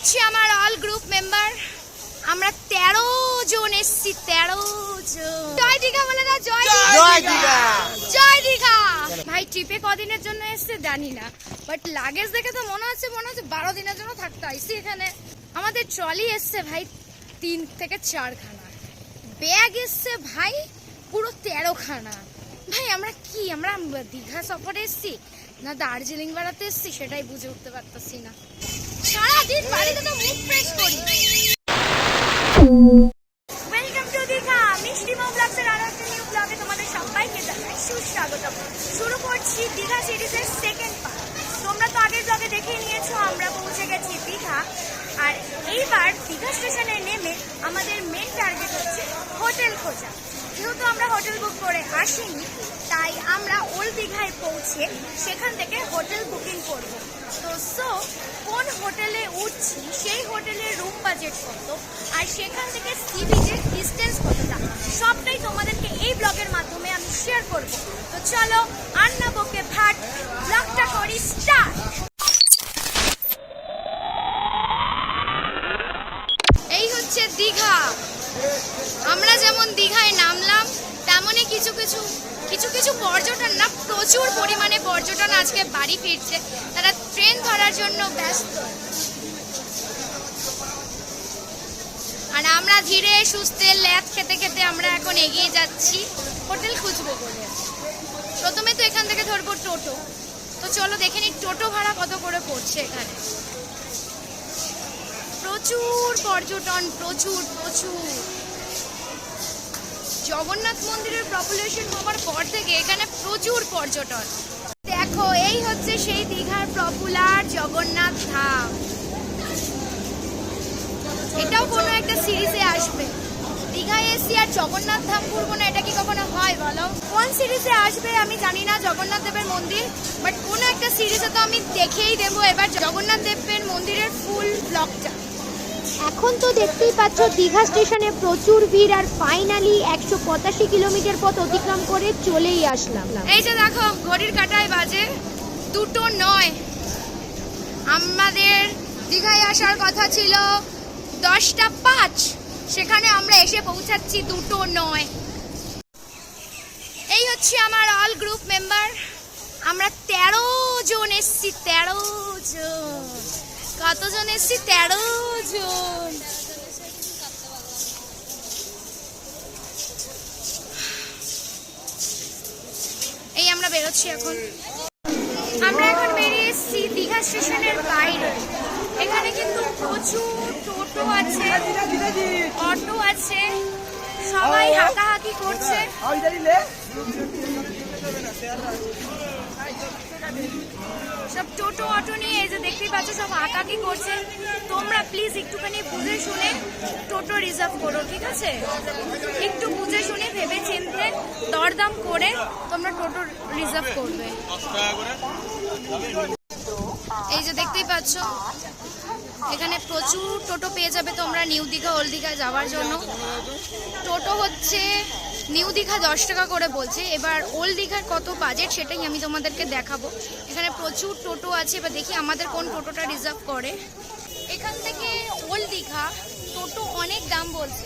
হচ্ছে আমার all group member. আমরা 13 জন এসেছি, 13 জন। জয় দীঘা বলে না, জয় দীঘা, জয় দীঘা। ভাই ট্রিপে কদিনের জন্য এসেছে জানি না, বাট লাগেজ দেখে তো মনে হচ্ছে 12 দিনের জন্য থাকতে আইছি এখানে। আমাদের ট্রলি এসছে ভাই 3 থেকে 4 খানা, ব্যাগ এসছে ভাই পুরো 13 খানা। ভাই আমরা দীঘা সফরে এসছি না দার্জিলিং বেড়াতে এসছি সেটাই বুঝে উঠতে পারতেছি না। সারাদিন বাড়িতে তো মুড ফ্রেশ করি। ওয়েলকাম টু দীঘা, মিষ্টি মো ব্লগসের আরো একটা নিউ ব্লগে তোমাদের সবাইকে জানাই সুস্বাগতম। শুরু করছি দীঘা সিরিজের সেকেন্ড পার্ট। তোমরা তো আগের ব্লগে দেখেই নিয়েছো আমরা পৌঁছে গেছি দীঘা, আর এইবার দীঘা স্টেশনে নেমে আমাদের মেন টার্গেট হচ্ছে হোটেল খোঁজা। যেহেতু আমরা হোটেল বুক করে আসিনি, তাই আমরা ওল্ড দীঘায় পৌঁছে সেখান থেকে হোটেল বুকিং করব। তো কোন হোটেলে উঠছি, সেই হোটেলের রুম বাজেট কত, আর সেখান থেকে সি বিচের ডিস্টেন্স কতটা, সবটাই তোমাদেরকে এই ব্লগের মাধ্যমে আমি শেয়ার করব। তো চলো আর না বকে ভাট, ব্লগটা করি স্টার্ট। এই হচ্ছে দীঘা। আমরা যেমন দীঘায় নামলাম, তেমনই কিছু কিছু পর্যটন না, প্রচুর পরিমাণে পর্যটন আজকে বাড়ি ফিরছে। তারা ট্রেন ধরার জন্য ব্যস্ত, আর আমরা ধীরে সুস্থে ল্যাদ খেতে খেতে আমরা এখন এগিয়ে যাচ্ছি হোটেল খুঁজবো বলে। প্রথমে তো এখান থেকে ধরবো টোটো। তো চলো দেখে নিই টোটো ভাড়া কত করে পড়ছে এখানে। প্রচুর পর্যটন, প্রচুর। জগন্নাথ মন্দিরের পপুলেশন হওয়ার পর থেকে এখানে প্রচুর পর্যটন। দেখো এই হচ্ছে সেই দীঘার পপুলার জগন্নাথ ধাম। এটাও কোনো একটা সিরিজে আসবে। দীঘায় এসি আর জগন্নাথ ধাম ঘুরবো না, এটা কি কখনো হয় বলো? কোন সিরিজে আসবে আমি জানি না জগন্নাথ দেবের মন্দির, বাট কোনো একটা সিরিজে তো আমি দেখেই দেবো এবার জগন্নাথ দেবের মন্দিরের ফুল ব্লগটা। এখন তো দেখতেই পাচ্ছ দীঘা স্টেশনে প্রচুর ভিড়, আর ফাইনালি 185 কিলোমিটার পথ অতিক্রম করে চলেই আসলাম। এই যে দেখো ঘড়ির কাঁটায় বাজে 2:09। আমাদের দীঘায় আসার কথা ছিল 10:05, সেখানে আমরা এসে পৌঁছাচ্ছি 2:09। এই হচ্ছে আমার অল গ্রুপ মেম্বার। আমরা 13 জন এসছি, 13 জন। কতজন এসছি? 13 জন। এই আমরা বেরোচ্ছি এখন। আমরা এখন বেরিয়ে এসছি দীঘা স্টেশনের বাইরে। এখানে কিন্তু প্রচুর টোটো আছে, অটো আছে, সবাই হাঁকাহাঁকি করছে। সব টোটো অটো নিয়ে এই যে দেখতেই পাচ্ছ সব হাঁকাহাঁকি করছে। তোমরা প্লিজ একটুখানি বুঝে শুনে টোটো রিজার্ভ করো, ঠিক আছে? একটু বুঝে শুনে ভেবে চিনতে দরদাম করে তোমরা টোটো রিজার্ভ করবে। এই যে দেখতেই পাচ্ছ এখানে প্রচুর টোটো পেয়ে যাবে তোমরা নিউ দীঘা ওল্ড দীঘা যাওয়ার জন্য। টোটো হচ্ছে নিউ দীঘা 10 টাকা করে বলছে, এবার ওল্ড দীঘার কত বাজেট সেটাই আমি তোমাদেরকে দেখাবো। এখানে প্রচুর টোটো আছে, এবার দেখি আমাদের কোন টোটোটা রিজার্ভ করে। এখান থেকে ওল্ড দীঘা টোটো অনেক দাম বলছে,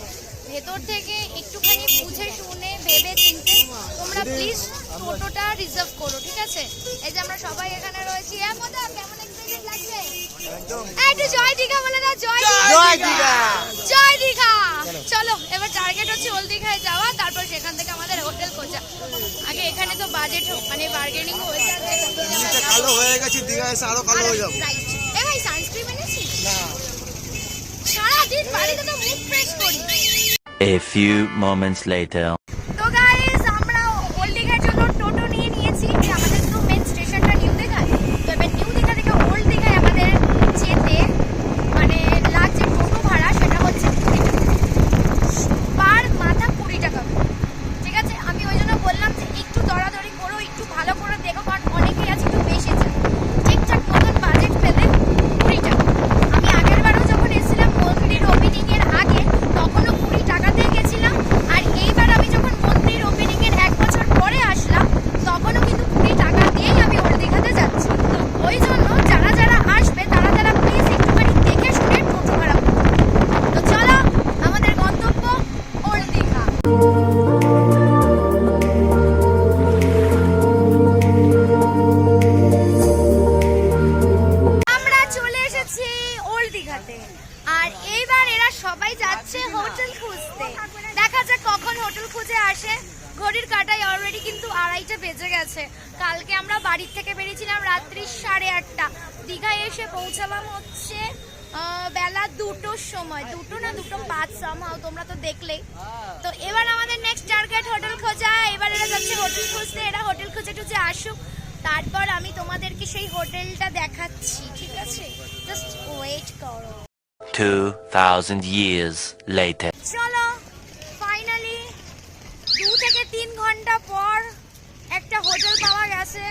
ভেতর থেকে একটুখানি বুঝে শুনে ভেবে চিনতে তোমরা প্লিজ টোটোটা রিজার্ভ করো, ঠিক আছে? এই যে আমরা সবাই এখানে রয়েছি। কেমন এক্সাইটেড লাগছে? একটু জয় দীঘা বলে না, জয় দীঘা, জয় দীঘা। চলো এবার টার্গেট হচ্ছে ওল্ড দীঘায় যাওয়া, তারপর সেখান থেকে আমাদের হোটেল খোঁজা। আগে এখানে তো বাজেট মানে বার্গেনিং হয়ে যাচ্ছে। কালো হয়ে গেছে, দীঘা এসে আরো কালো হয়ে যাবে। রাইট। এ ভাই সানস্ক্রিন এনেছিস? না, সারাদিন বাড়িতে তো মুড ফ্রেশ করি। A few moments later. তো গাইস আমরা ওল্ড দীঘার জন্য টোটো নিয়ে নিয়েছি। আমাদের তো মেন স্টেশনটা নিউ দীঘায়, তো এবার নিউ দীঘা থেকে ওল্ড দীঘায় আমাদের যেতে মানে লাগছে টোটো ভাড়া, সেটা হচ্ছে পার মাথা 20 টাকা, ঠিক আছে? আমি ওই জন্য বললাম যে একটু দরাদরি করো, একটু ভালো করে দেখো, কারণ অনেকেই আছে একটু বেশি যায়। ঠিকঠাক মতন বাজেট পেলে 20 টাকা। আমি আগের বারও যখন এসেছিলাম মন্দির ওপেনিং এর আগে তখনও 20 টাকাতেই গেছিলাম, আর এইবার আমি যখন ওল্ড দীঘাতে। আর এইবার এরা সবাই যাচ্ছে হোটেল খুঁজতে, দেখা যাক কখন হোটেল খুঁজে আসে। ঘড়ির কাঁটায় অলরেডি কিন্তু 2:30 বেজে গেছে। কালকে আমরা বাড়ির থেকে বেরিয়েছিলাম রাত্রি 8:30, দীঘায় এসে পৌঁছালাম হচ্ছে বেলা 2টোর সময়, 2টো না 2:05 সামহাও, তোমরা তো দেখলেই। তো এবার আমাদের নেক্সট টার্গেট হোটেল খোঁজা। এবার এরা যাচ্ছে হোটেল খুঁজতে, এরা হোটেল খুঁজে টুজে আসুক, তারপর আমি তোমাদেরকে সেই হোটেলটা দেখাচ্ছি, ঠিক আছে? জাস্ট ওয়েট করো। 2000 years later. চলো, ফাইনালি 2 থেকে 3 ঘন্টা পর একটা হোটেল পাওয়া গেছে।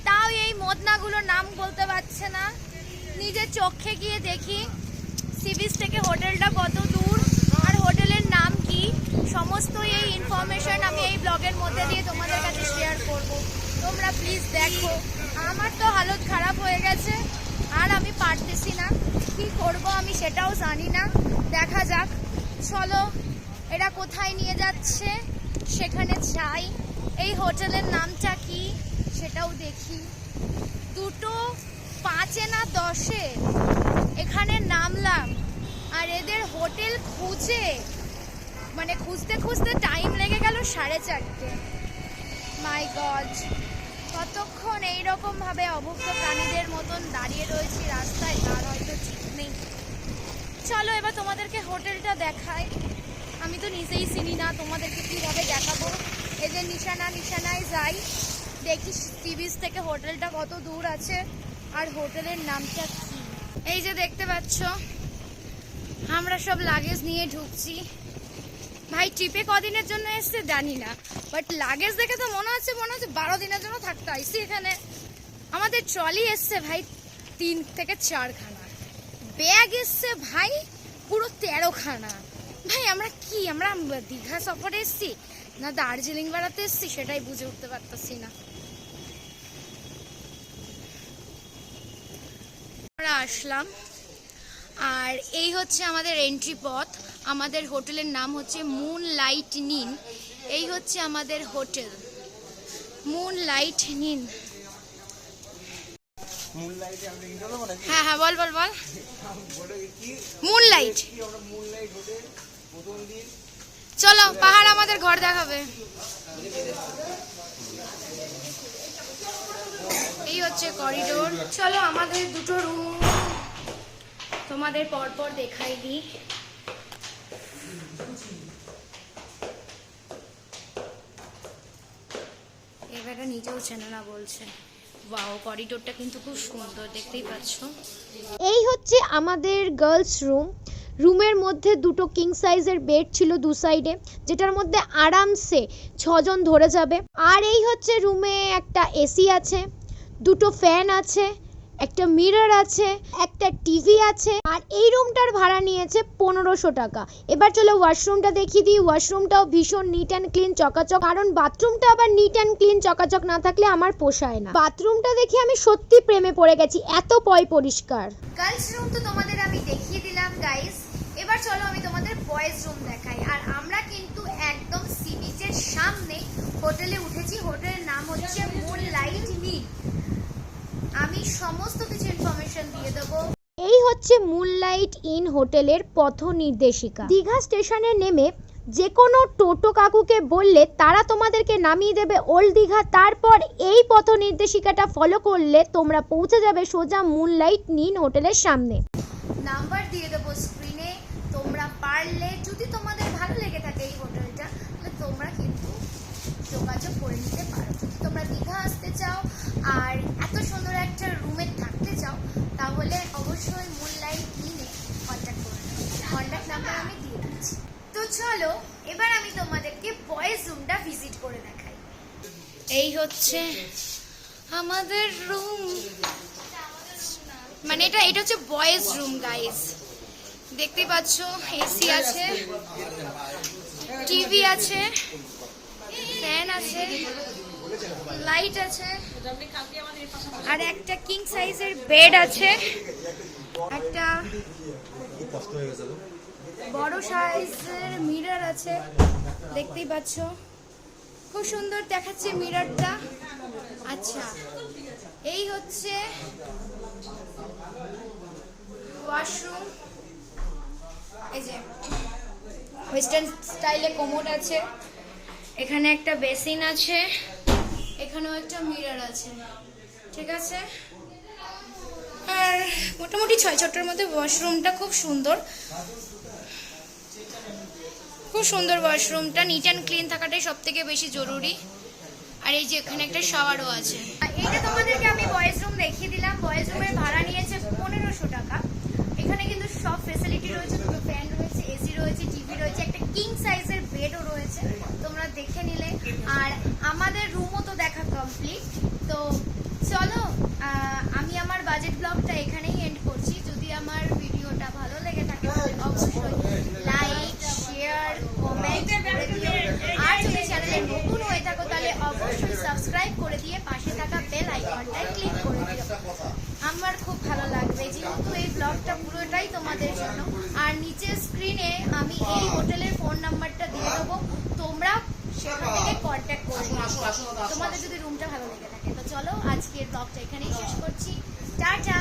তাও এই মদনাগুলোর নাম বলতে পারছে না, নিজের চোখে গিয়ে দেখি সি বিচ থেকে হোটেলটা কত দূর আর হোটেলের নাম কি, সমস্ত এই ইনফরমেশন আমি এই ব্লগের মধ্যে দিয়ে তোমাদের কাছে শেয়ার করব। তোমরা প্লিজ দেখো। আমার তো হালত খারাপ হয়ে গেছে, আর আমি পারতেছি না, কি করব আমি সেটাও জানি না। দেখা যাক, চলো এরা কোথায় নিয়ে যাচ্ছে সেখানে যাই। এই হোটেলের নামটা কি সেটাও দেখি। 2:05 না 10 এখানে নামলাম, আর এদের হোটেল খুঁজে মানে খুঁজতে খুঁজতে টাইম লেগে গেল 4:30। মাই গড, কতক্ষণ এইরকম ভাবে অভুক্ত প্রাণীদের মতন দাঁড়িয়ে রয়েছি রাস্তায়, তার হয়তো ঠিক নেই। চলো এবার তোমাদেরকে হোটেলটা দেখাই। আমি তো নিজেই চিনি না, তোমাদেরকে কিভাবে দেখাবো। এদের নিশানায় যাই, দেখি সি বিচ থেকে হোটেলটা কত দূর আছে আর হোটেলের নামটা কি। এই যে দেখতে পাচ্ছ আমরা সব লাগেজ নিয়ে ঢুকছি। ভাই ট্রিপে কদিনের জন্য এসছে জানি না, বাট লাগেজ দেখে তো মনে হচ্ছে 12 দিনের জন্য থাকতে আইসি এখানে। আমাদের ট্রলি এসছে ভাই 3 থেকে 4 খানা, ব্যাগ এসছে ভাই পুরো 13 খানা। ভাই আমরা দীঘা সফরে এসছি না দার্জিলিং বেড়াতে এসছি সেটাই বুঝে উঠতে পারতেছি না। আমরা আসলাম, আর এই হচ্ছে আমাদের এন্ট্রি পথ। আমাদের হোটেলের নাম হচ্ছে মুনলাইট ইন। এই হচ্ছে আমাদের হোটেল মুনলাইট ইন। হ্যাঁ বল মুনলাইট। চলো পাহাড় আমাদের ঘর দেখাবে। এই হচ্ছে করিডোর। চলো আমাদের 2টো রুম তোমাদের পরপর দেখাই দিই। এবারে নিজেও চেনে না বলছে। ওয়াও, করিডোরটা কিন্তু খুব সুন্দর, দেখতেই পাচ্ছ। এই হচ্ছে আমাদের গার্লস রুম। রুমের মধ্যে 2টো কিং সাইজের বেড ছিল 2 সাইডে, যেটার মধ্যে আরামসে 6 জন ধরে যাবে। আর এই হচ্ছে রুমে একটা এসি আছে, 2টো ফ্যান আছে, একটা মিরর আছে, একটা টিভি আছে। আর এই রুমটার ভাড়া নিয়েছে 1500 টাকা। এবার চলো ওয়াশরুমটা দেখিয়ে দিই। ওয়াশরুমটাও ভীষণ নিট অ্যান্ড ক্লিন, চকাচক। কারণ বাথরুমটা আবার নিট অ্যান্ড ক্লিন চকাচক না থাকলে আমার পোষায় না। বাথরুমটা দেখে আমি সত্যি প্রেমে পড়ে গেছি, এত পরিষ্কার। গার্লস রুম তো তোমাদের আমি দেখিয়ে দিলাম গাইস। এবার চলো আমি তোমাদের বয়েজ রুম দেখাই। আর আমরা কিন্তু একদম সি বিচের সামনে হোটেলে উঠেছি। হোটেলের নাম হচ্ছে মুনলাইট ইন। আমি সমস্ত কিছু ইনফরমেশন দিয়ে দেবো। এই হচ্ছে মুনলাইট ইন হোটেলের পথ নির্দেশিকা। দীঘা স্টেশনে নেমে যে কোনো টোটো কাকুকে বললে তারা তোমাদেরকে নামিয়ে দেবে ওল্ড দীঘা। তারপর এই পথ নির্দেশিকাটা ফলো করলে তোমরা পৌঁছে যাবে সোজা মুনলাইট ইন হোটেলের সামনে। নাম্বার দিয়ে দেবো স্ক্রিনে। তোমরা পারলে যদি তোমাদের ভালো লেগে থাকে এই হোটেলটা, তাহলে তোমরা কিন্তু যোগাযোগ করে নিতে পারো। যদি তোমরা দীঘা আসতে চাও আর এত সুন্দর একটা রুমে থাকতে চাও, তাহলে অবশ্যই মুনলাইট ইনে কন্ট্যাক্ট করে নেবে। কন্ট্যাক্ট নাম্বার আমি দিয়ে দিচ্ছি। তো চলো এবার আমি তোমাদেরকে বয়েজ রুমটা ভিজিট করে দেখাই। এই হচ্ছে আমাদের রুম, মানে এটা হচ্ছে বয়েজ রুম গাইস। দেখতেই পাচ্ছ এসি আছে, টিভি আছে, ফ্যান আছে, লাইট আছে, আর একটা কিং সাইজের বেড আছে, একটা বড় সাইজের মিরর আছে। দেখতেই পাচ্ছ খুব সুন্দর দেখাচ্ছে মিররটা। আচ্ছা এই হচ্ছে ওয়াশরুম, এই যে ওয়েস্টার্ন স্টাইলে কোমোড আছে, এখানে একটা বেসিন আছে, এখানেও একটা মিরর আছে, ঠিক আছে। আর মোটামুটি 6 মধ্যে ওয়াশরুমটা খুব সুন্দর, খুব সুন্দর ওয়াশরুমটা। নিট অ্যান্ড ক্লিন থাকাটাই সব থেকে বেশি জরুরি। আর এই যে এখানে একটা শাওয়ারও আছে। এইটা তোমাদেরকে আমি বয়েজ রুম দেখিয়ে দিলাম। বয়েজ রুমের ভাড়া নিয়েছে 1500 টাকা। এখানে কিন্তু সব ফেসিলিটি রয়েছে, দুটো ফ্যান রয়েছে, এসি রয়েছে, টিভি রয়েছে, একটা কিং সাইজের বেডও রয়েছে, তোমরা দেখে নিলে। আর আমাদের রুমও তো দেখা কমপ্লিট। তো চলো আমি আমার বাজেট ব্লগটা এখানেই এন্ড করছি। যদি আমার ভিডিওটা ভালো লেগে থাকে তাহলে অবশ্যই লাইক, শেয়ার, কমেন্ট করে দিও। আর যদি চ্যানেলে নতুন হয়ে থাকো তাহলে অবশ্যই সাবস্ক্রাইব করে দিয়ে পাশে থাকা বেল আইকনটায় ক্লিক করে দিও। আমার খুব ভালো লাগবে, যেহেতু এই ব্লগটা পুরোটাই তোমাদের জন্য। আর নিচের স্ক্রিনে আমি এই হোটেলের ফোন নাম্বারটা দিয়ে দেবো, তোমরা সেখান থেকে কন্ট্যাক্ট করে নিও তোমাদের যদি রুমটা ভালো লেগে থাকে। তো চলো আজকের ব্লগটা এখানেই শেষ করছি। টাটা।